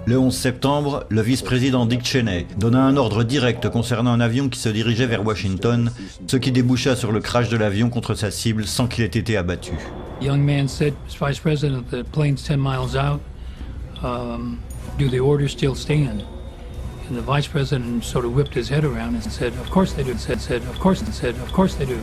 Le 11 septembre, le vice-président Dick Cheney donna un ordre direct concernant un avion qui se dirigeait vers Washington, ce qui déboucha sur le crash de l'avion contre sa cible sans qu'il ait été abattu. The young man said, Vice President, the plane's 10 miles out. Do the orders still stand? And the Vice President sort of whipped his head around and said, of course they do. Said, of course they do.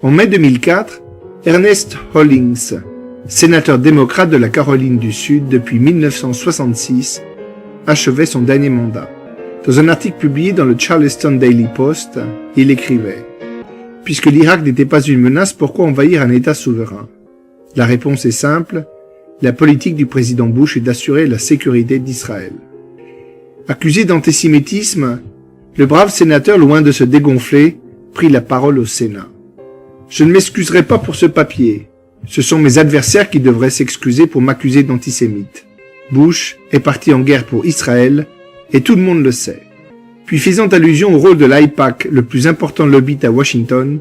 En mai 2004, Ernest Hollings, sénateur démocrate de la Caroline du Sud depuis 1966, achevait son dernier mandat. Dans un article publié dans le Charleston Daily Post, il écrivait « Puisque l'Irak n'était pas une menace, pourquoi envahir un État souverain ? La réponse est simple, la politique du président Bush est d'assurer la sécurité d'Israël. » Accusé d'antisémitisme, le brave sénateur, loin de se dégonfler, prit la parole au Sénat. Je ne m'excuserai pas pour ce papier. Ce sont mes adversaires qui devraient s'excuser pour m'accuser d'antisémite. Bush est parti en guerre pour Israël, et tout le monde le sait. Puis faisant allusion au rôle de l'AIPAC, le plus important lobby à Washington,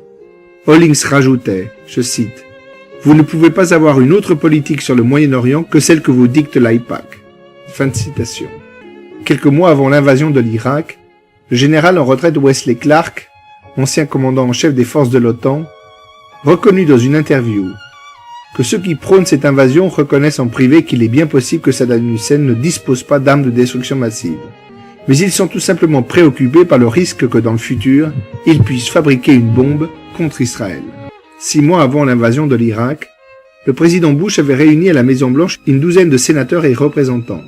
Hollings rajoutait, je cite, « Vous ne pouvez pas avoir une autre politique sur le Moyen-Orient que celle que vous dicte l'AIPAC. » Fin de citation. Quelques mois avant l'invasion de l'Irak, le général en retraite Wesley Clark, ancien commandant en chef des forces de l'OTAN, reconnu dans une interview que ceux qui prônent cette invasion reconnaissent en privé qu'il est bien possible que Saddam Hussein ne dispose pas d'armes de destruction massive. Mais ils sont tout simplement préoccupés par le risque que dans le futur, ils puissent fabriquer une bombe contre Israël. 6 mois avant l'invasion de l'Irak, le président Bush avait réuni à la Maison-Blanche une douzaine de sénateurs et représentants.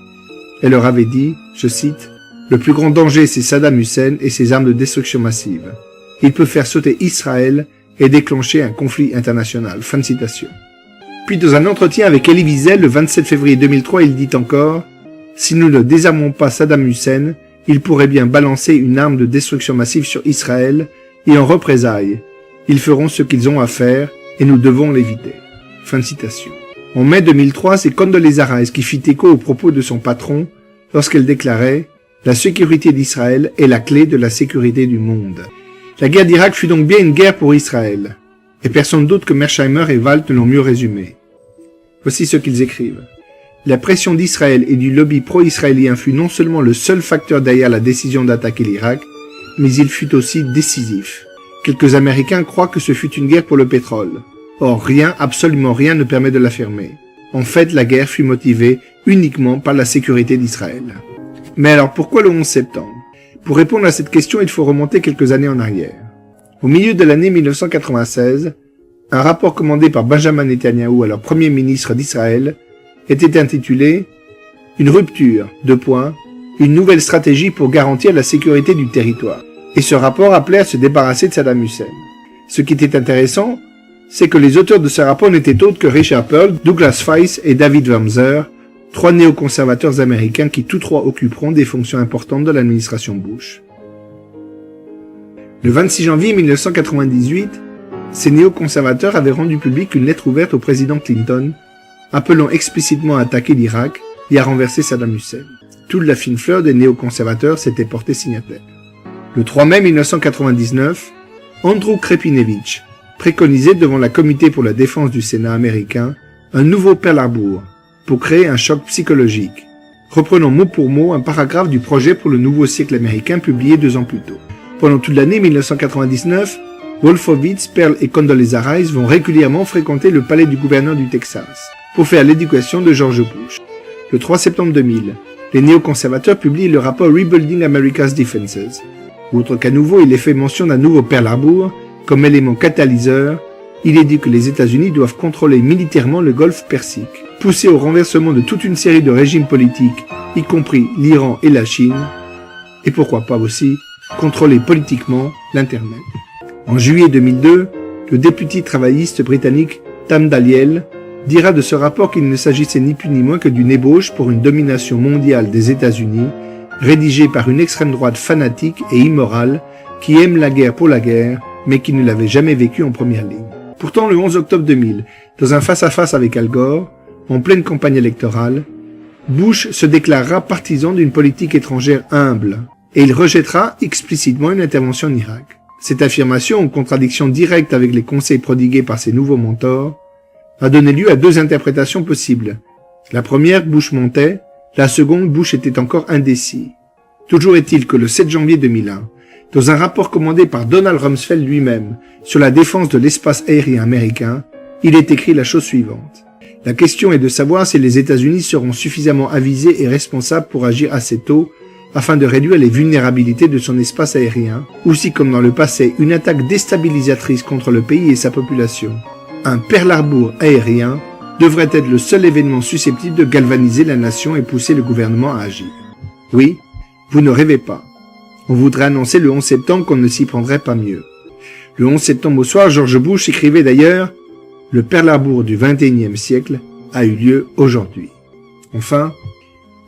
Elle leur avait dit, je cite, « Le plus grand danger c'est Saddam Hussein et ses armes de destruction massive. Il peut faire sauter Israël et déclencher un conflit international. » Fin de citation. Puis dans un entretien avec Elie Wiesel le 27 février 2003, il dit encore « Si nous ne désarmons pas Saddam Hussein, il pourrait bien balancer une arme de destruction massive sur Israël et en représailles, ils feront ce qu'ils ont à faire et nous devons l'éviter. » Fin de citation. En mai 2003, c'est Condoleezza Rice qui fit écho aux propos de son patron lorsqu'elle déclarait « La sécurité d'Israël est la clé de la sécurité du monde. » La guerre d'Irak fut donc bien une guerre pour Israël, et personne d'autre que Mearsheimer et Walt ne l'ont mieux résumé. Voici ce qu'ils écrivent. La pression d'Israël et du lobby pro-israélien fut non seulement le seul facteur derrière la décision d'attaquer l'Irak, mais il fut aussi décisif. Quelques Américains croient que ce fut une guerre pour le pétrole. Or rien, absolument rien ne permet de l'affirmer. En fait, la guerre fut motivée uniquement par la sécurité d'Israël. Mais alors pourquoi le 11 septembre ? Pour répondre à cette question, il faut remonter quelques années en arrière. Au milieu de l'année 1996, un rapport commandé par Benjamin Netanyahou, alors Premier ministre d'Israël, était intitulé « Une rupture, une nouvelle stratégie pour garantir la sécurité du territoire ». Et ce rapport appelait à se débarrasser de Saddam Hussein. Ce qui était intéressant, c'est que les auteurs de ce rapport n'étaient autres que Richard Pearl, Douglas Feist et David Wamser, 3 néoconservateurs américains qui tous 3 occuperont des fonctions importantes de l'administration Bush. Le 26 janvier 1998, ces néoconservateurs avaient rendu public une lettre ouverte au président Clinton, appelant explicitement à attaquer l'Irak et à renverser Saddam Hussein. Toute la fine fleur des néoconservateurs s'était portée signataire. Le 3 mai 1999, Andrew Krepinevich préconisait devant la Comité pour la défense du Sénat américain un nouveau Pearl Harbor, pour créer un choc psychologique, reprenant mot pour mot un paragraphe du projet pour le nouveau siècle américain publié 2 ans plus tôt. Pendant toute l'année 1999, Wolfowitz, Pearl et Condoleezza Rice vont régulièrement fréquenter le palais du gouverneur du Texas pour faire l'éducation de George Bush. Le 3 septembre 2000, les néoconservateurs publient le rapport Rebuilding America's Defenses. Outre qu'à nouveau il est fait mention d'un nouveau Pearl Harbor comme élément catalyseur, il est dit que les États-Unis doivent contrôler militairement le Golfe Persique, pousser au renversement de toute une série de régimes politiques, y compris l'Iran et la Chine, et pourquoi pas aussi contrôler politiquement l'Internet. En juillet 2002, le député travailliste britannique Tam Dalyell dira de ce rapport qu'il ne s'agissait ni plus ni moins que d'une ébauche pour une domination mondiale des États-Unis, rédigée par une extrême droite fanatique et immorale qui aime la guerre pour la guerre mais qui ne l'avait jamais vécu en première ligne. Pourtant, le 11 octobre 2000, dans un face-à-face avec Al Gore, en pleine campagne électorale, Bush se déclarera partisan d'une politique étrangère humble, et il rejettera explicitement une intervention en Irak. Cette affirmation, en contradiction directe avec les conseils prodigués par ses nouveaux mentors, a donné lieu à deux interprétations possibles. La première, Bush mentait, la seconde, Bush était encore indécis. Toujours est-il que le 7 janvier 2001, dans un rapport commandé par Donald Rumsfeld lui-même sur la défense de l'espace aérien américain, il est écrit la chose suivante. La question est de savoir si les États-Unis seront suffisamment avisés et responsables pour agir assez tôt afin de réduire les vulnérabilités de son espace aérien, ou si, comme dans le passé, une attaque déstabilisatrice contre le pays et sa population, un Pearl Harbor aérien, devrait être le seul événement susceptible de galvaniser la nation et pousser le gouvernement à agir. Oui, vous ne rêvez pas. On voudrait annoncer le 11 septembre qu'on ne s'y prendrait pas mieux. Le 11 septembre au soir, George Bush écrivait d'ailleurs « Le Pearl Harbor du XXIe siècle a eu lieu aujourd'hui ». Enfin,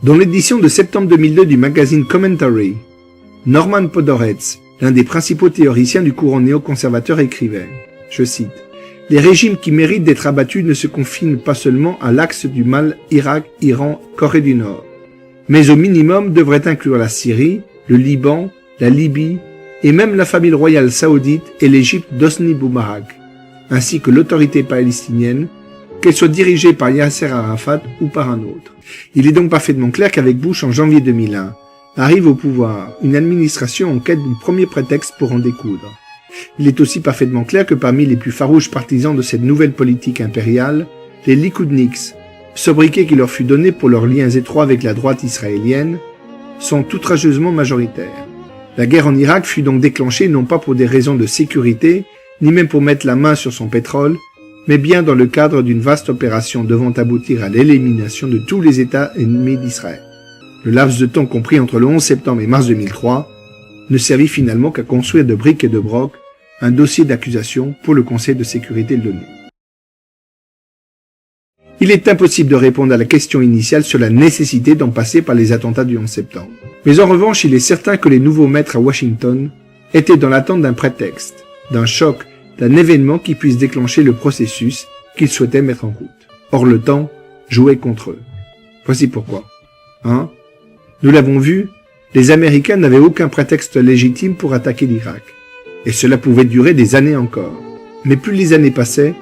dans l'édition de septembre 2002 du magazine Commentary, Norman Podhoretz, l'un des principaux théoriciens du courant néoconservateur, écrivait, je cite, « Les régimes qui méritent d'être abattus ne se confinent pas seulement à l'axe du mal Irak, Iran, Corée du Nord, mais au minimum devraient inclure la Syrie, le Liban, la Libye et même la famille royale saoudite et l'Égypte d'Hosni Moubarak, ainsi que l'autorité palestinienne, qu'elle soit dirigée par Yasser Arafat ou par un autre. » Il est donc parfaitement clair qu'avec Bush en janvier 2001, arrive au pouvoir une administration en quête d'un premier prétexte pour en découdre. Il est aussi parfaitement clair que parmi les plus farouches partisans de cette nouvelle politique impériale, les Likoudniks, sobriquet qui leur fut donné pour leurs liens étroits avec la droite israélienne, sont outrageusement majoritaires. La guerre en Irak fut donc déclenchée non pas pour des raisons de sécurité, ni même pour mettre la main sur son pétrole, mais bien dans le cadre d'une vaste opération devant aboutir à l'élimination de tous les États ennemis d'Israël. Le laps de temps compris entre le 11 septembre et mars 2003 ne servit finalement qu'à construire de briques et de broc un dossier d'accusation pour le Conseil de sécurité de l'ONU. Il est impossible de répondre à la question initiale sur la nécessité d'en passer par les attentats du 11 septembre. Mais en revanche, il est certain que les nouveaux maîtres à Washington étaient dans l'attente d'un prétexte, d'un choc, d'un événement qui puisse déclencher le processus qu'ils souhaitaient mettre en route. Or le temps jouait contre eux. Voici pourquoi. 1. Nous l'avons vu, les Américains n'avaient aucun prétexte légitime pour attaquer l'Irak. Et cela pouvait durer des années encore. Mais plus les années passaient,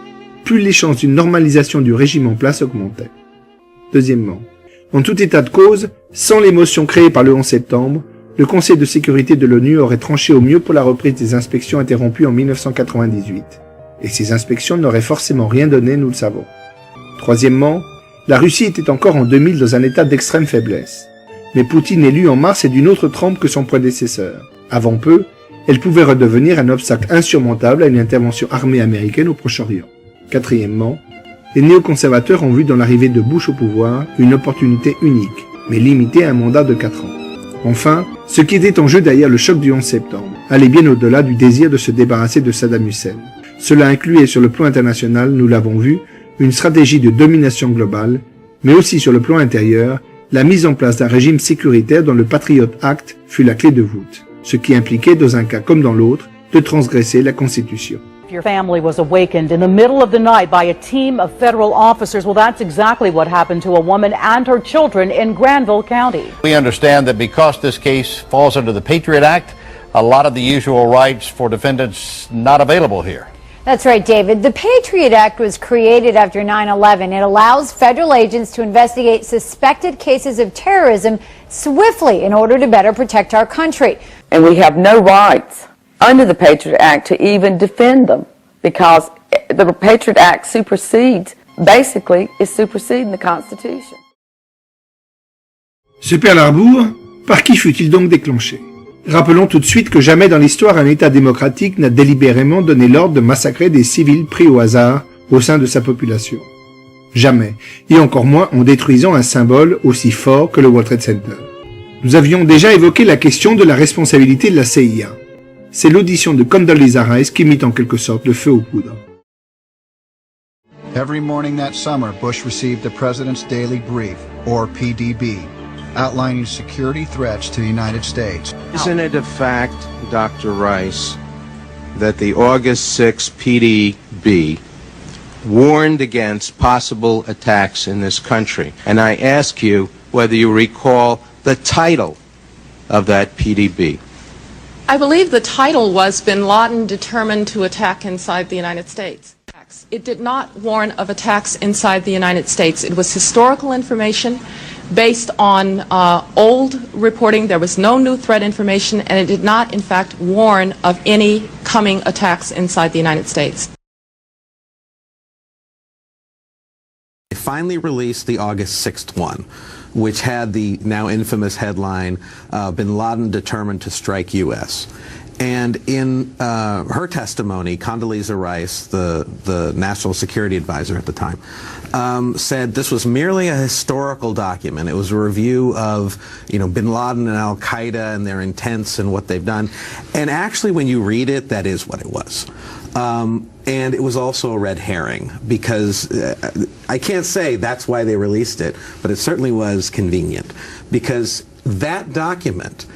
plus les chances d'une normalisation du régime en place augmentaient. Deuxièmement, en tout état de cause, sans l'émotion créée par le 11 septembre, le Conseil de sécurité de l'ONU aurait tranché au mieux pour la reprise des inspections interrompues en 1998. Et ces inspections n'auraient forcément rien donné, nous le savons. Troisièmement, la Russie était encore en 2000 dans un état d'extrême faiblesse. Mais Poutine élu en mars est d'une autre trempe que son prédécesseur. Avant peu, elle pouvait redevenir un obstacle insurmontable à une intervention armée américaine au Proche-Orient. Quatrièmement, les néoconservateurs ont vu dans l'arrivée de Bush au pouvoir une opportunité unique, mais limitée à un mandat de 4 ans. Enfin, ce qui était en jeu derrière le choc du 11 septembre allait bien au-delà du désir de se débarrasser de Saddam Hussein. Cela incluait sur le plan international, nous l'avons vu, une stratégie de domination globale, mais aussi sur le plan intérieur, la mise en place d'un régime sécuritaire dont le Patriot Act fut la clé de voûte, ce qui impliquait, dans un cas comme dans l'autre, de transgresser la Constitution. Your family was awakened in the middle of the night by a team of federal officers. Well, that's exactly what happened to a woman and her children in Granville County. We understand that because this case falls under the Patriot Act, a lot of the usual rights for defendants not available here. That's right, David. The Patriot Act was created after 9/11. It allows federal agents to investigate suspected cases of terrorism swiftly in order to better protect our country. And we have no rights under the Patriot Act to even defend them because the Patriot Act basically is superseding the Constitution. Ce Pearl Harbor, par qui fut-il donc déclenché? Rappelons tout de suite que jamais dans l'histoire un État démocratique n'a délibérément donné l'ordre de massacrer des civils pris au hasard au sein de sa population. Jamais, et encore moins en détruisant un symbole aussi fort que le World Trade Center. Nous avions déjà évoqué la question de la responsabilité de la CIA. C'est l'audition de Condoleezza Rice qui mit en quelque sorte le feu aux poudres. Every morning that summer, Bush received the President's Daily Brief, or PDB, outlining security threats to the United States. Isn't it a fact, Dr. Rice, that the August 6 PDB warned against possible attacks in this country. And I ask you whether you recall the title of that PDB. I believe the title was Bin Laden Determined to Attack Inside the United States. It did not warn of attacks inside the United States. It was historical information based on old reporting. There was no new threat information, and it did not, in fact, warn of any coming attacks inside the United States. They finally released the August 6th one, which had the now infamous headline, Bin Laden Determined to Strike U.S. And in her testimony, Condoleezza Rice, the National Security Advisor at the time, said this was merely a historical document. It was a review of, Bin Laden and Al-Qaeda and their intents and what they've done. And actually, when you read it, that is what it was. And it was also a red herring, because I can't say that's why they released it, but it certainly was convenient, because that document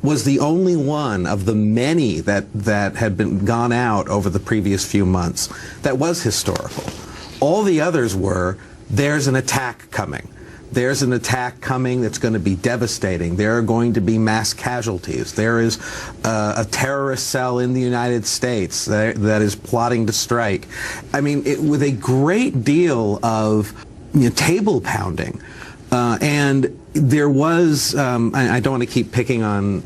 was the only one of the many that had been gone out over the previous few months that was historical. All the others were, there's an attack coming. There's an attack coming that's going to be devastating. There are going to be mass casualties. There is a terrorist cell in the United States that is plotting to strike. I mean, with a great deal of table pounding. And there was, I don't want to keep picking on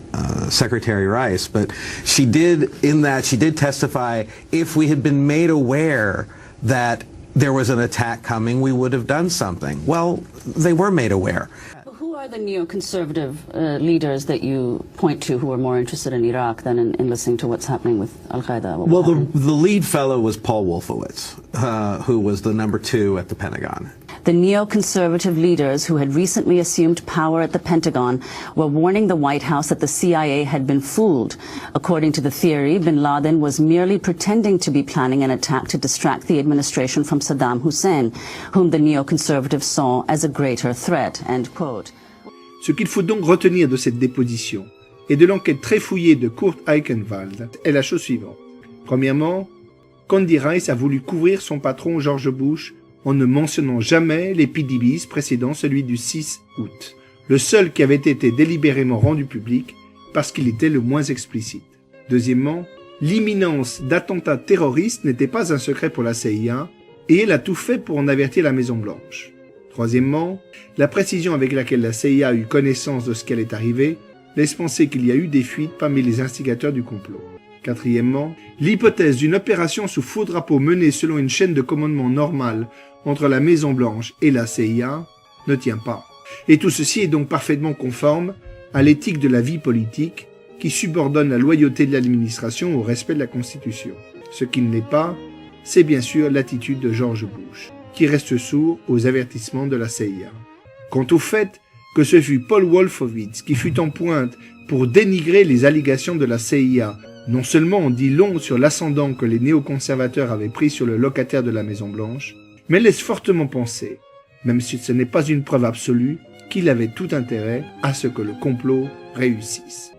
Secretary Rice, but she did testify, if we had been made aware that there was an attack coming, we would have done something. Well, they were made aware. Who are the neoconservative leaders that you point to who are more interested in Iraq than in listening to what's happening with Al-Qaeda? Well, the lead fellow was Paul Wolfowitz, who was the number 2 at the Pentagon. The neoconservative leaders who had recently assumed power at the Pentagon were warning the White House that the CIA had been fooled. According to the theory, bin Laden was merely pretending to be planning an attack to distract the administration from Saddam Hussein, whom the neoconservatives saw as a greater threat. End quote. Ce qu'il faut donc retenir de cette déposition et de l'enquête très fouillée de Kurt Eichenwald est la chose suivante. Premièrement, Condi Rice a voulu couvrir son patron George Bush en ne mentionnant jamais les PDBs précédant celui du 6 août, le seul qui avait été délibérément rendu public parce qu'il était le moins explicite. Deuxièmement, l'imminence d'attentats terroristes n'était pas un secret pour la CIA et elle a tout fait pour en avertir la Maison-Blanche. Troisièmement, la précision avec laquelle la CIA a eu connaissance de ce qu'elle est arrivée laisse penser qu'il y a eu des fuites parmi les instigateurs du complot. Quatrièmement, l'hypothèse d'une opération sous faux drapeau menée selon une chaîne de commandement normale entre la Maison-Blanche et la CIA ne tient pas. Et tout ceci est donc parfaitement conforme à l'éthique de la vie politique qui subordonne la loyauté de l'administration au respect de la Constitution. Ce qui ne l'est pas, c'est bien sûr l'attitude de George Bush, qui reste sourd aux avertissements de la CIA. Quant au fait que ce fut Paul Wolfowitz qui fut en pointe pour dénigrer les allégations de la CIA, non seulement on dit long sur l'ascendant que les néoconservateurs avaient pris sur le locataire de la Maison-Blanche, mais laisse fortement penser, même si ce n'est pas une preuve absolue, qu'il avait tout intérêt à ce que le complot réussisse.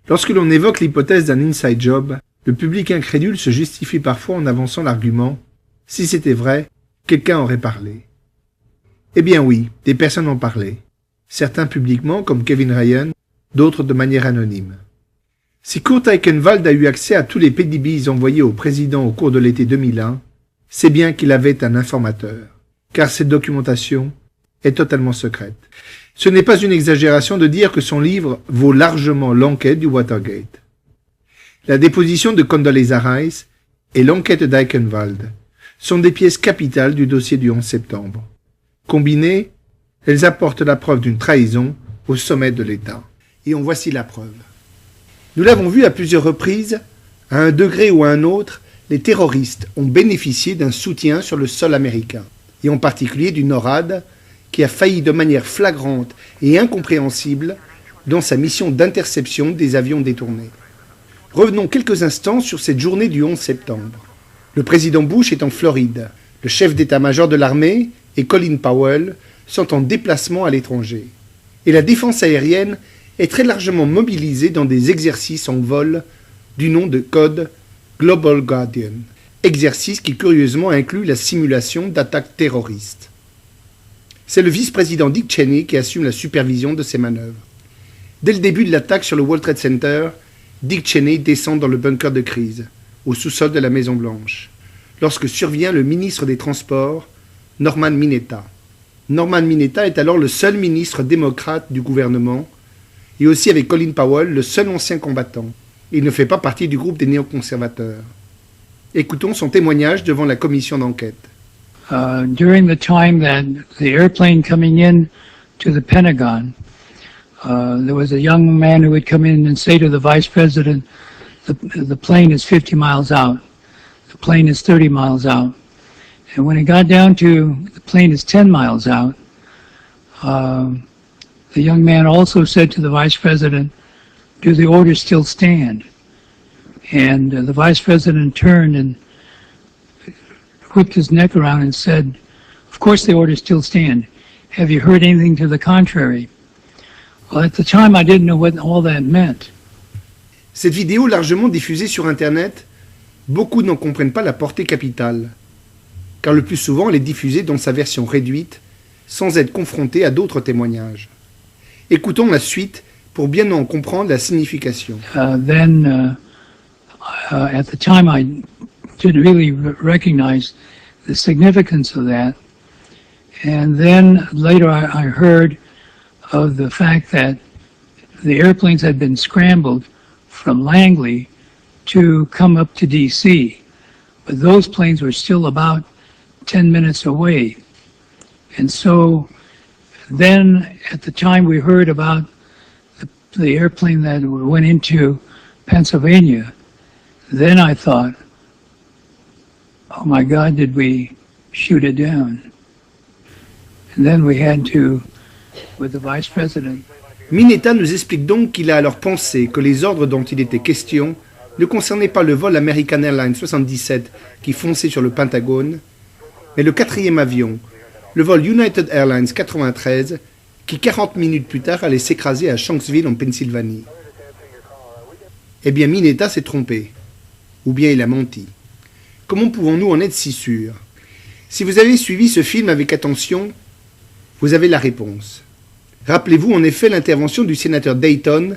Lorsque l'on évoque l'hypothèse d'un inside job, le public incrédule se justifie parfois en avançant l'argument « si c'était vrai, quelqu'un aurait parlé ». Eh bien oui, des personnes ont parlé. Certains publiquement, comme Kevin Ryan, d'autres de manière anonyme. Si Kurt Eichenwald a eu accès à tous les PDBs envoyés au président au cours de l'été 2001, c'est bien qu'il avait un informateur, car cette documentation est totalement secrète. Ce n'est pas une exagération de dire que son livre vaut largement l'enquête du Watergate. La déposition de Condoleezza Rice et l'enquête d'Eichenwald sont des pièces capitales du dossier du 11 septembre. Combinées, elles apportent la preuve d'une trahison au sommet de l'État. Et en voici la preuve. Nous l'avons vu à plusieurs reprises, à un degré ou à un autre, les terroristes ont bénéficié d'un soutien sur le sol américain, et en particulier du NORAD, qui a failli de manière flagrante et incompréhensible dans sa mission d'interception des avions détournés. Revenons quelques instants sur cette journée du 11 septembre. Le président Bush est en Floride. Le chef d'état-major de l'armée et Colin Powell sont en déplacement à l'étranger. Et la défense aérienne est très largement mobilisée dans des exercices en vol du nom de code Global Guardian, exercice qui curieusement inclut la simulation d'attaques terroristes. C'est le vice-président Dick Cheney qui assume la supervision de ces manœuvres. Dès le début de l'attaque sur le World Trade Center, Dick Cheney descend dans le bunker de crise, au sous-sol de la Maison-Blanche, lorsque survient le ministre des Transports, Norman Mineta. Norman Mineta est alors le seul ministre démocrate du gouvernement, et aussi avec Colin Powell, le seul ancien combattant. Il ne fait pas partie du groupe des néoconservateurs. Écoutons son témoignage devant la commission d'enquête. During the time that the airplane coming in to the Pentagon, there was a young man who would come in and say to the vice president, the plane is 50 miles out, the plane is 30 miles out. And when it got down to the plane is 10 miles out, the young man also said to the vice president, do the orders still stand? And the vice president turned and whipped his neck around and said, of course the orders still stand. Have you heard anything to the contrary? Well, at the time I didn't know what all that meant. Cette vidéo largement diffusée sur Internet, beaucoup n'en comprennent pas la portée capitale, car le plus souvent elle est diffusée dans sa version réduite, sans être confrontée à d'autres témoignages. Écoutons la suite pour bien en comprendre la signification. At the time I didn't really recognize the significance of that. And then later I heard of the fact that the airplanes had been scrambled from Langley to come up to DC. But those planes were still about 10 minutes away. And so then at the time we heard about the airplane that went into Pennsylvania, then I thought, oh my God, did we shoot it down? And then we had to, with the vice president. Mineta nous explique donc qu'il a alors pensé que les ordres dont il était question ne concernaient pas le vol American Airlines 77 qui fonçait sur le Pentagone, mais le quatrième avion, le vol United Airlines 93, qui 40 minutes plus tard allait s'écraser à Shanksville en Pennsylvanie. Eh bien, Mineta s'est trompé. Ou bien il a menti. Comment pouvons-nous en être si sûrs? Si vous avez suivi ce film avec attention, vous avez la réponse. Rappelez-vous en effet l'intervention du sénateur Dayton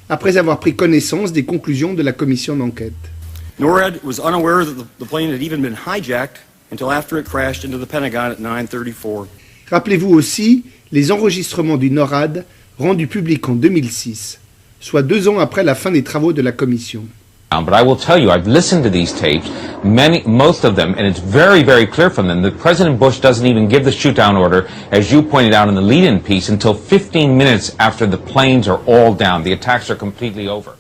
après avoir pris connaissance des conclusions de la commission d'enquête. NORAD was unaware that the plane had even been hijacked until after it crashed into the Pentagon at 9:34. Rappelez-vous aussi les enregistrements du NORAD rendus publics en 2006, soit 2 ans après la fin des travaux de la commission. But I will tell you, I've listened to these tapes, most of them, and it's very, very clear from them that President Bush doesn't even give the shoot-down order, as you pointed out in the lead-in piece, until 15 minutes after the planes are all down. The attacks are completely over.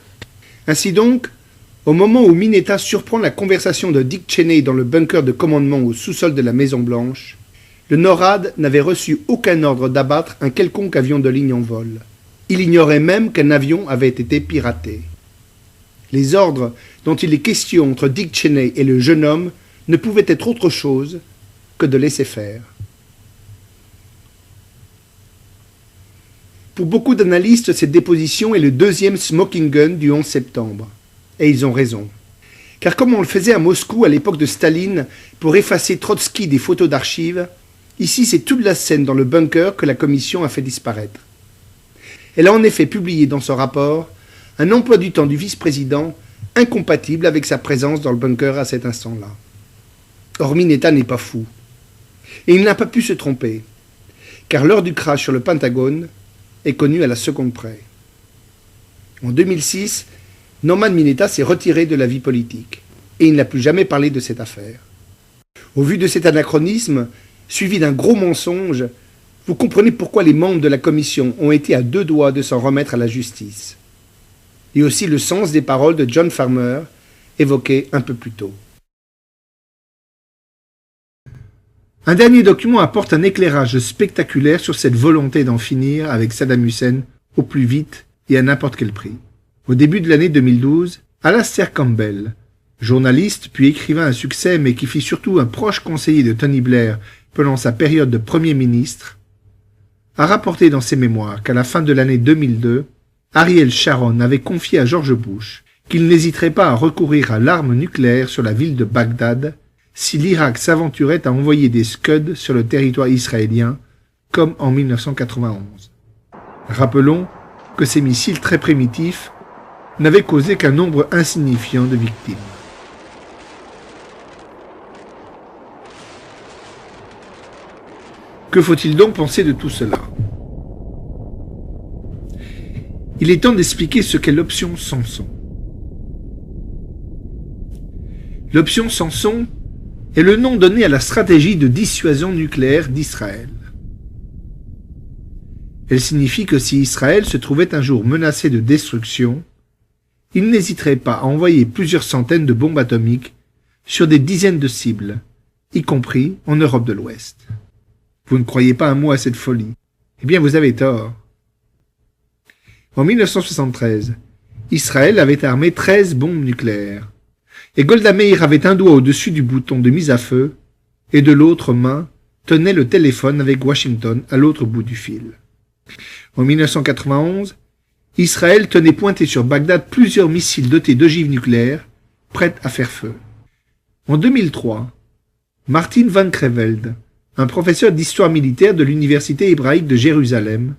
Ainsi donc, au moment où Mineta surprend la conversation de Dick Cheney dans le bunker de commandement au sous-sol de la Maison-Blanche, le NORAD n'avait reçu aucun ordre d'abattre un quelconque avion de ligne en vol. Il ignorait même qu'un avion avait été piraté. Les ordres dont il est question entre Dick Cheney et le jeune homme ne pouvaient être autre chose que de laisser faire. Pour beaucoup d'analystes, cette déposition est le deuxième smoking gun du 11 septembre. Et ils ont raison. Car comme on le faisait à Moscou à l'époque de Staline pour effacer Trotsky des photos d'archives, ici c'est toute la scène dans le bunker que la commission a fait disparaître. Elle a en effet publié dans son rapport un emploi du temps du vice-président incompatible avec sa présence dans le bunker à cet instant-là. Or Mineta n'est pas fou. Et il n'a pas pu se tromper, car l'heure du crash sur le Pentagone est connue à la seconde près. En 2006, Norman Mineta s'est retiré de la vie politique, et il n'a plus jamais parlé de cette affaire. Au vu de cet anachronisme, suivi d'un gros mensonge, vous comprenez pourquoi les membres de la commission ont été à 2 doigts de s'en remettre à la justice. Et aussi le sens des paroles de John Farmer, évoquées un peu plus tôt. Un dernier document apporte un éclairage spectaculaire sur cette volonté d'en finir avec Saddam Hussein au plus vite et à n'importe quel prix. Au début de l'année 2012, Alastair Campbell, journaliste puis écrivain à succès mais qui fit surtout un proche conseiller de Tony Blair pendant sa période de Premier ministre, a rapporté dans ses mémoires qu'à la fin de l'année 2002, Ariel Sharon avait confié à George Bush qu'il n'hésiterait pas à recourir à l'arme nucléaire sur la ville de Bagdad si l'Irak s'aventurait à envoyer des Scud sur le territoire israélien, comme en 1991. Rappelons que ces missiles très primitifs n'avaient causé qu'un nombre insignifiant de victimes. Que faut-il donc penser de tout cela? Il est temps d'expliquer ce qu'est l'option Samson. L'option Samson est le nom donné à la stratégie de dissuasion nucléaire d'Israël. Elle signifie que si Israël se trouvait un jour menacé de destruction, il n'hésiterait pas à envoyer plusieurs centaines de bombes atomiques sur des dizaines de cibles, y compris en Europe de l'Ouest. Vous ne croyez pas un mot à cette folie? Eh bien, vous avez tort. En 1973, Israël avait armé 13 bombes nucléaires, et Golda Meir avait un doigt au-dessus du bouton de mise à feu, et de l'autre main tenait le téléphone avec Washington à l'autre bout du fil. En 1991, Israël tenait pointé sur Bagdad plusieurs missiles dotés d'ogives nucléaires, prêtes à faire feu. En 2003, Martin Van Creveld, un professeur d'histoire militaire de l'Université hébraïque de Jérusalem,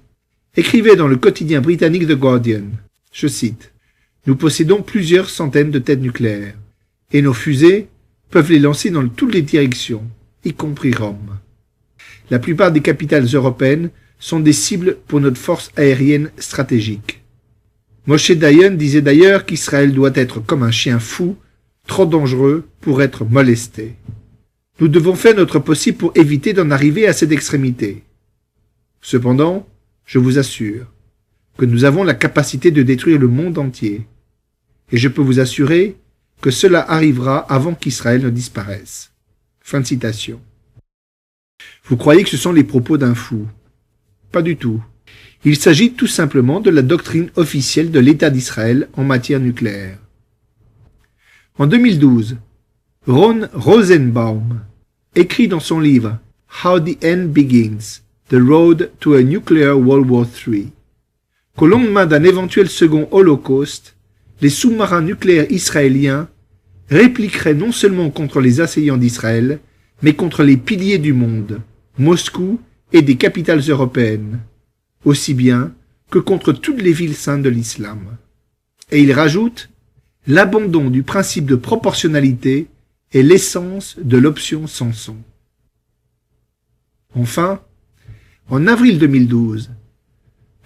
écrivait dans le quotidien britannique The Guardian, je cite, « Nous possédons plusieurs centaines de têtes nucléaires, et nos fusées peuvent les lancer dans toutes les directions, y compris Rome. La plupart des capitales européennes sont des cibles pour notre force aérienne stratégique. Moshe Dayan disait d'ailleurs qu'Israël doit être comme un chien fou, trop dangereux pour être molesté. Nous devons faire notre possible pour éviter d'en arriver à cette extrémité. Cependant, je vous assure que nous avons la capacité de détruire le monde entier, et je peux vous assurer que cela arrivera avant qu'Israël ne disparaisse. » Fin de citation. Vous croyez que ce sont les propos d'un fou? Pas du tout. Il s'agit tout simplement de la doctrine officielle de l'État d'Israël en matière nucléaire. En 2012, Ron Rosenbaum écrit dans son livre « How the End Begins, The Road to a Nuclear World War III » qu'au lendemain d'un éventuel second holocauste, les sous-marins nucléaires israéliens répliqueraient non seulement contre les assaillants d'Israël, mais contre les piliers du monde, Moscou et des capitales européennes, aussi bien que contre toutes les villes saintes de l'islam. Et il rajoute « L'abandon du principe de proportionnalité est l'essence de l'option Samson. » Enfin, en avril 2012,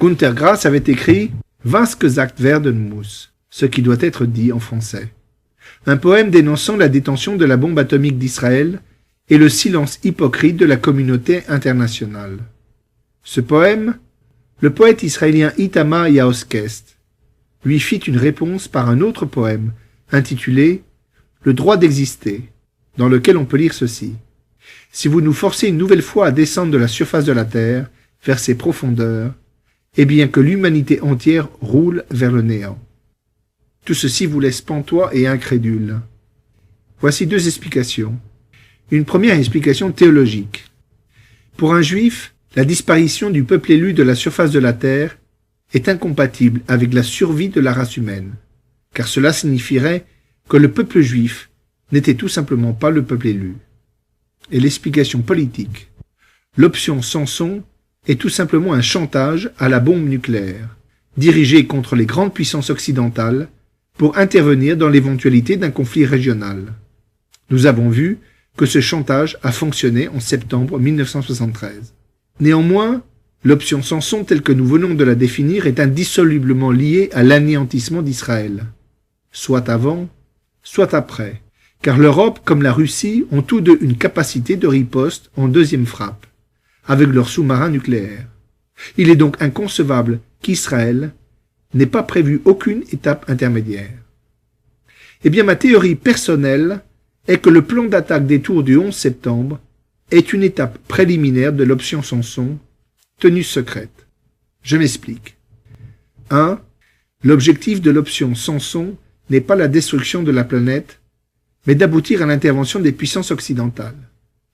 Günter Grass avait écrit « Was gesagt werden muss », ce qui doit être dit en français. Un poème dénonçant la détention de la bombe atomique d'Israël et le silence hypocrite de la communauté internationale. Ce poème, le poète israélien Itamar Yaoskest lui fit une réponse par un autre poème intitulé « Le droit d'exister », dans lequel on peut lire ceci. « Si vous nous forcez une nouvelle fois à descendre de la surface de la terre, vers ses profondeurs, et bien que l'humanité entière roule vers le néant. » Tout ceci vous laisse pantois et incrédule. Voici deux explications. Une première explication théologique. Pour un juif, la disparition du peuple élu de la surface de la terre est incompatible avec la survie de la race humaine, car cela signifierait que le peuple juif n'était tout simplement pas le peuple élu. Et l'explication politique. L'option Samson est tout simplement un chantage à la bombe nucléaire, dirigé contre les grandes puissances occidentales pour intervenir dans l'éventualité d'un conflit régional. Nous avons vu que ce chantage a fonctionné en septembre 1973. Néanmoins, l'option Samson telle que nous venons de la définir est indissolublement liée à l'anéantissement d'Israël, soit avant, soit après, car l'Europe comme la Russie ont tous deux une capacité de riposte en deuxième frappe, avec leurs sous-marins nucléaires. Il est donc inconcevable qu'Israël n'ait pas prévu aucune étape intermédiaire. Eh bien, ma théorie personnelle est que le plan d'attaque des tours du 11 septembre est une étape préliminaire de l'option Samson, tenue secrète. Je m'explique. 1. L'objectif de l'option Samson n'est pas la destruction de la planète, mais d'aboutir à l'intervention des puissances occidentales,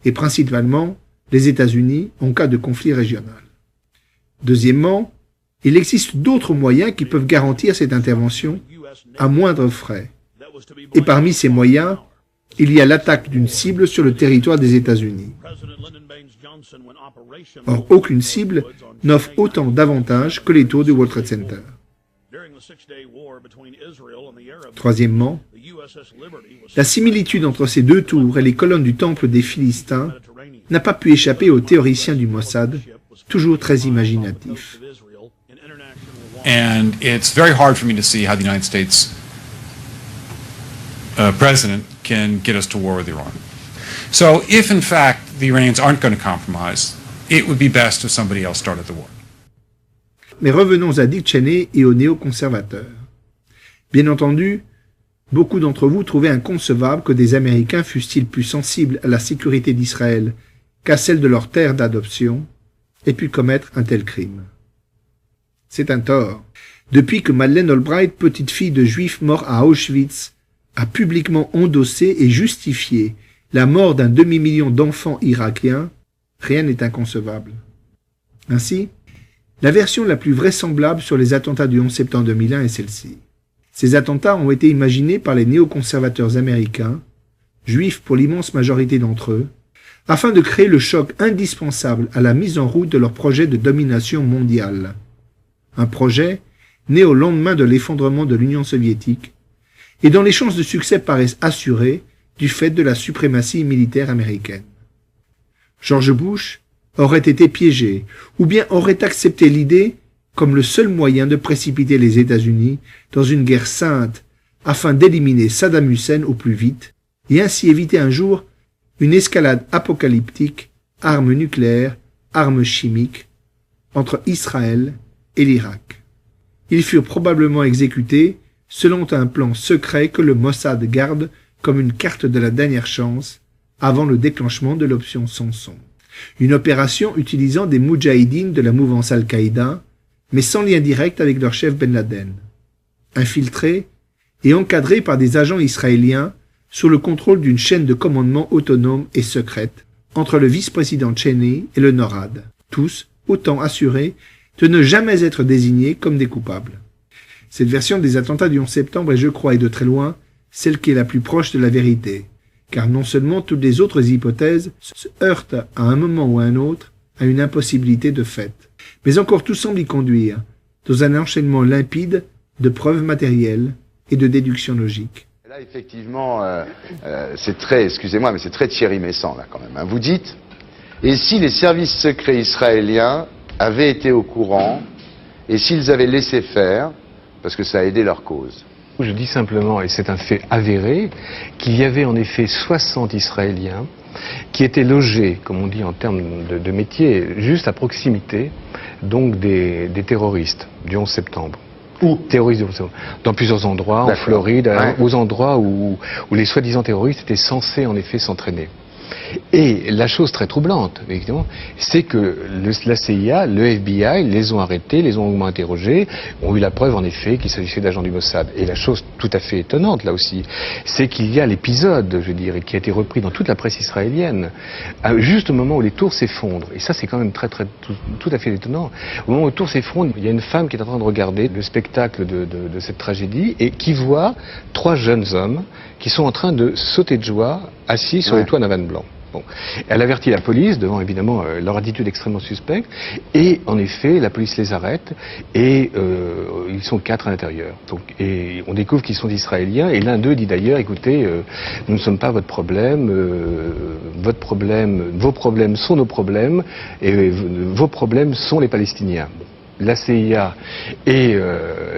et principalement les États-Unis en cas de conflit régional. Deuxièmement, il existe d'autres moyens qui peuvent garantir cette intervention à moindre frais. Et parmi ces moyens, il y a l'attaque d'une cible sur le territoire des États-Unis. Or, aucune cible n'offre autant d'avantages que les tours du World Trade Center. Troisièmement, la similitude entre ces deux tours et les colonnes du temple des Philistins n'a pas pu échapper aux théoriciens du Mossad, toujours très imaginatifs. And it's very hard for me to see how the United States president can get us to war with Iran. So if in fact the Iranians aren't going to compromise, it would be best if somebody else started the war. Mais revenons à Dick Cheney et aux néoconservateurs. Bien entendu, beaucoup d'entre vous trouvaient inconcevable que des Américains fussent-ils plus sensibles à la sécurité d'Israël qu'à celle de leur terre d'adoption, aient pu commettre un tel crime. C'est un tort. Depuis que Madeleine Albright, petite fille de juifs morts à Auschwitz, a publiquement endossé et justifié la mort d'un demi-million d'enfants irakiens, rien n'est inconcevable. Ainsi, la version la plus vraisemblable sur les attentats du 11 septembre 2001 est celle-ci. Ces attentats ont été imaginés par les néoconservateurs américains, juifs pour l'immense majorité d'entre eux, afin de créer le choc indispensable à la mise en route de leur projet de domination mondiale. Un projet né au lendemain de l'effondrement de l'Union soviétique et dont les chances de succès paraissent assurées du fait de la suprématie militaire américaine. George Bush aurait été piégé ou bien aurait accepté l'idée comme le seul moyen de précipiter les États-Unis dans une guerre sainte afin d'éliminer Saddam Hussein au plus vite et ainsi éviter un jour une escalade apocalyptique, armes nucléaires, armes chimiques, entre Israël et l'Irak. Ils furent probablement exécutés selon un plan secret que le Mossad garde comme une carte de la dernière chance avant le déclenchement de l'option Samson. Une opération utilisant des moudjahidines de la mouvance Al-Qaïda, mais sans lien direct avec leur chef Ben Laden. Infiltrés et encadrés par des agents israéliens sous le contrôle d'une chaîne de commandement autonome et secrète entre le vice-président Cheney et le NORAD, tous autant assurés de ne jamais être désignés comme des coupables. Cette version des attentats du 11 septembre est, je crois, et de très loin, celle qui est la plus proche de la vérité, car non seulement toutes les autres hypothèses se heurtent à un moment ou à un autre à une impossibilité de fait, mais encore tout semble y conduire, dans un enchaînement limpide de preuves matérielles et de déductions logiques. Là, effectivement, c'est très, excusez-moi, mais c'est très Thierry Messant, là, quand même. Hein. Vous dites, et si les services secrets israéliens avaient été au courant, et s'ils avaient laissé faire, parce que ça a aidé leur cause. Je dis simplement, et c'est un fait avéré, qu'il y avait en effet 60 Israéliens qui étaient logés, comme on dit en termes de métier, juste à proximité, donc des terroristes du 11 septembre. Où terroristes dans plusieurs endroits, en Floride, ouais. Aux endroits où les soi-disant terroristes étaient censés en effet s'entraîner. Et la chose très troublante, évidemment, c'est que la CIA, le FBI les ont arrêtés, les ont interrogés, ont eu la preuve en effet qu'il s'agissait d'agents du Mossad. Et la chose tout à fait étonnante là aussi, c'est qu'il y a l'épisode, je dirais, qui a été repris dans toute la presse israélienne, juste au moment où les tours s'effondrent. Et ça c'est quand même tout à fait étonnant. Au moment où les tours s'effondrent, il y a une femme qui est en train de regarder le spectacle de cette tragédie et qui voit 3 jeunes hommes qui sont en train de sauter de joie, assis sur les toits d'un van blanc. Bon. Elle avertit la police devant évidemment leur attitude extrêmement suspecte et en effet la police les arrête et ils sont 4 à l'intérieur. Donc, et on découvre qu'ils sont israéliens et l'un d'eux dit d'ailleurs écoutez nous ne sommes pas votre problème, vos problèmes sont nos problèmes et vos problèmes sont les Palestiniens. La CIA et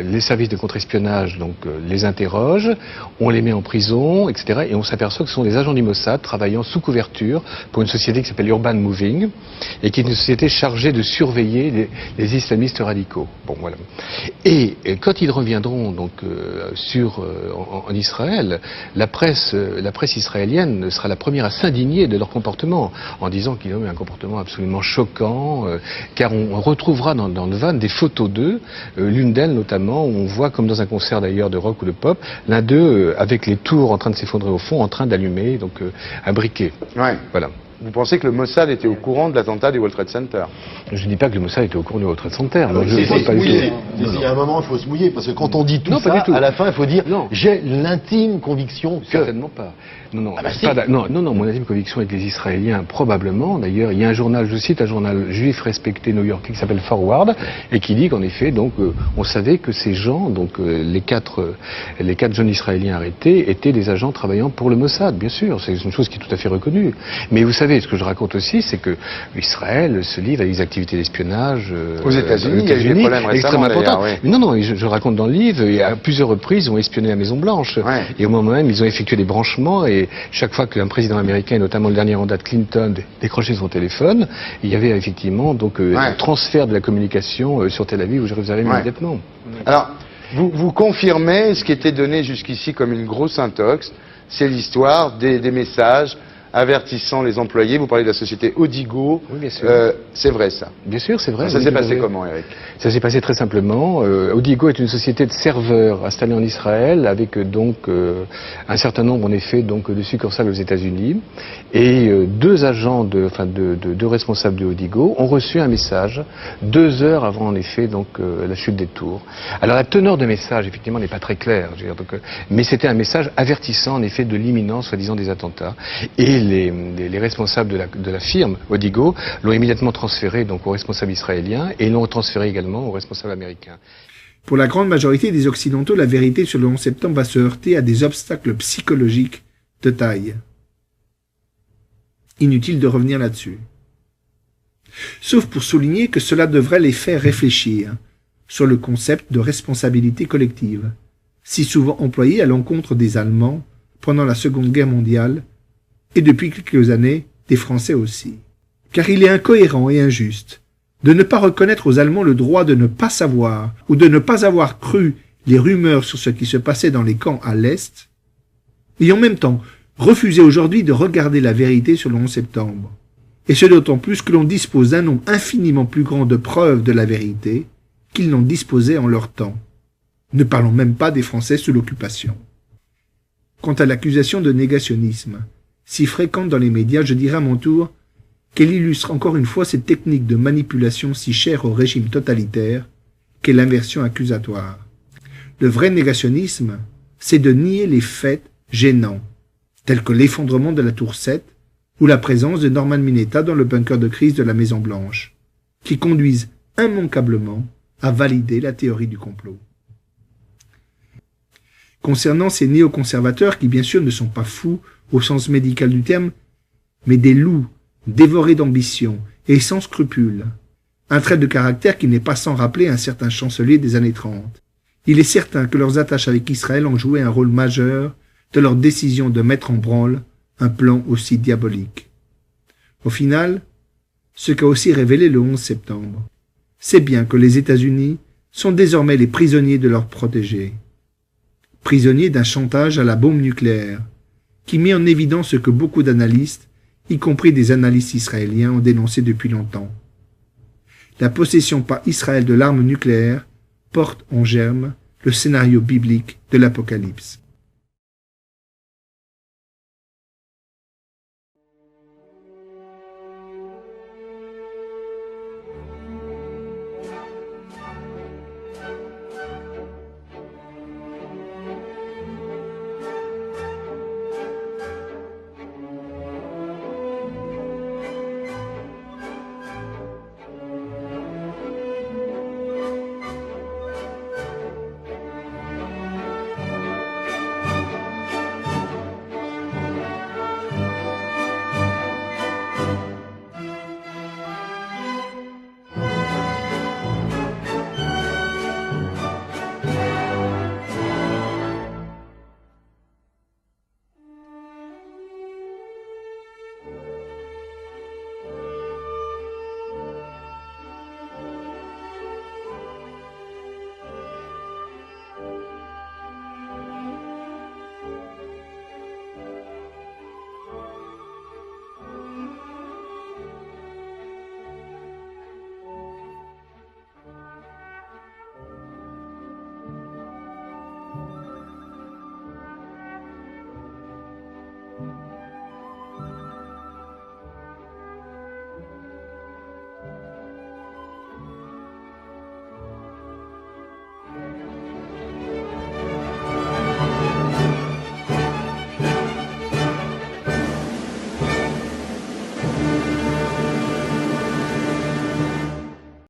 les services de contre-espionnage donc les interrogent, on les met en prison, etc. Et on s'aperçoit que ce sont des agents du Mossad travaillant sous couverture pour une société qui s'appelle Urban Moving et qui est une société chargée de surveiller les islamistes radicaux. Bon, voilà. Et quand ils reviendront donc en Israël, la presse israélienne sera la première à s'indigner de leur comportement en disant qu'ils ont eu un comportement absolument choquant, car on retrouvera dans le vase téléphone des photos d'eux, l'une d'elles notamment, où on voit, comme dans un concert d'ailleurs de rock ou de pop, l'un d'eux avec les tours en train de s'effondrer au fond, en train d'allumer donc un briquet. Ouais. Voilà. Vous pensez que le Mossad était au courant de l'attentat du World Trade Center? Je ne dis pas que le Mossad était au courant du World Trade Center. Il y a un moment, il faut se mouiller, parce que quand on dit tout ça, à la fin, il faut dire j'ai l'intime conviction que... Certainement pas. Non, mon intime conviction avec les Israéliens, probablement. D'ailleurs, il y a un journal, je cite un journal juif respecté new-yorkais qui s'appelle Forward, et qui dit qu'en effet, donc, on savait que ces gens, donc les quatre jeunes Israéliens arrêtés, étaient des agents travaillant pour le Mossad, bien sûr. C'est une chose qui est tout à fait reconnue. Mais vous savez, ce que je raconte aussi, c'est que Israël se livre à des activités d'espionnage aux États-Unis, il y a eu des problèmes extrêmement importantes. Oui. Non, je raconte dans le livre, et à plusieurs reprises, ils ont espionné la Maison Blanche. Ouais. Et au moment même, ils ont effectué des branchements, et chaque fois qu'un président américain, et notamment le dernier mandat de Clinton, décrochait son téléphone, il y avait effectivement donc un transfert de la communication sur Tel Aviv ou Jérusalem immédiatement. Alors, vous confirmez ce qui était donné jusqu'ici comme une grosse intox, c'est l'histoire des messages avertissant les employés. Vous parlez de la société Odigo. Oui, bien sûr. C'est vrai, ça? Bien sûr, c'est vrai. Ça s'est passé comment, Eric? Ça s'est passé très simplement. Odigo est une société de serveurs installée en Israël avec donc un certain nombre, en effet, donc de succursales aux États-Unis. Et deux agents, deux responsables de Odigo ont reçu un message 2 heures avant, en effet, donc la chute des tours. Alors la teneur de message, effectivement, n'est pas très claire. Mais c'était un message avertissant, en effet, de l'imminence, soi-disant, des attentats. Et les responsables de la firme Odigo l'ont immédiatement transféré donc aux responsables israéliens et l'ont transféré également aux responsables américains. Pour la grande majorité des Occidentaux, la vérité sur le 11 septembre va se heurter à des obstacles psychologiques de taille. Inutile de revenir là-dessus. Sauf pour souligner que cela devrait les faire réfléchir sur le concept de responsabilité collective, si souvent employé à l'encontre des Allemands pendant la Seconde Guerre mondiale et depuis quelques années, des Français aussi. Car il est incohérent et injuste de ne pas reconnaître aux Allemands le droit de ne pas savoir ou de ne pas avoir cru les rumeurs sur ce qui se passait dans les camps à l'Est, et en même temps refuser aujourd'hui de regarder la vérité sur le 11 septembre. Et ce d'autant plus que l'on dispose d'un nombre infiniment plus grand de preuves de la vérité qu'ils n'en disposaient en leur temps. Ne parlons même pas des Français sous l'occupation. Quant à l'accusation de négationnisme, si fréquente dans les médias, je dirais à mon tour qu'elle illustre encore une fois cette technique de manipulation si chère au régime totalitaire qu'est l'inversion accusatoire. Le vrai négationnisme, c'est de nier les faits gênants, tels que l'effondrement de la tour 7 ou la présence de Norman Mineta dans le bunker de crise de la Maison Blanche, qui conduisent immanquablement à valider la théorie du complot. Concernant ces néoconservateurs qui bien sûr ne sont pas fous au sens médical du terme, mais des loups dévorés d'ambition et sans scrupules, un trait de caractère qui n'est pas sans rappeler un certain chancelier des années 30. Il est certain que leurs attaches avec Israël ont joué un rôle majeur de leur décision de mettre en branle un plan aussi diabolique. Au final, ce qu'a aussi révélé le 11 septembre, c'est bien que les États-Unis sont désormais les prisonniers de leurs protégés. Prisonniers d'un chantage à la bombe nucléaire, qui met en évidence ce que beaucoup d'analystes, y compris des analystes israéliens, ont dénoncé depuis longtemps. La possession par Israël de l'arme nucléaire porte en germe le scénario biblique de l'Apocalypse.